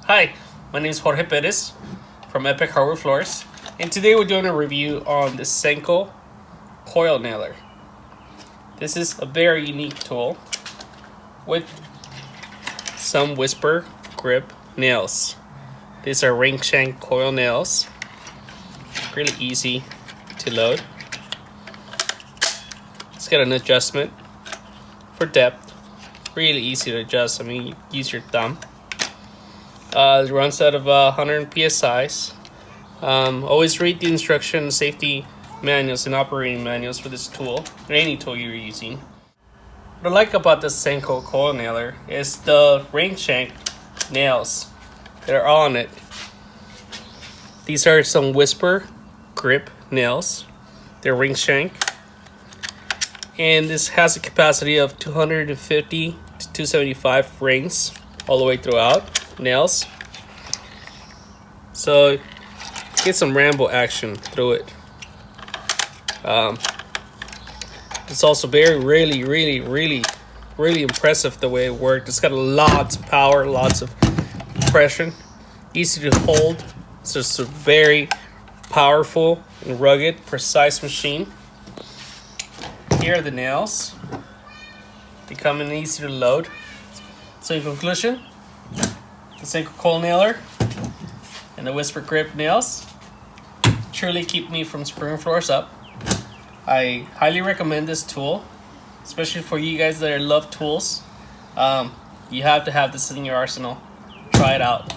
Hi, my name is Jorge Perez from Epic Hardwood Floors, and today we're doing a review on the Senco Coil nailer. This is a very unique tool with some WhisperGrip nails. These are ring shank coil nails, really easy to load. It's got an adjustment for depth, really easy to adjust. I mean, you use your thumb. It runs out of 100 psi. Always read the instructions, safety manuals, and operating manuals for this tool, or any tool you're using. What I like about the Senco coil nailer is the ring shank nails that are on it. These are some WhisperGrip nails. They're ring shank, and this has a capacity of 250 to 275 rings all the way throughout nails, so get some Rambo action through it. It's also really impressive the way it worked. It's got lots of power, lots of compression, easy to hold. It's just a very powerful and rugged, precise machine. Here are the nails. They come in easy to load. So in conclusion, the Senco coil nailer and the WhisperGrip nails truly keep me from screwing floors up. I highly recommend this tool, especially for you guys that love tools. You have to have this in your arsenal. Try it out.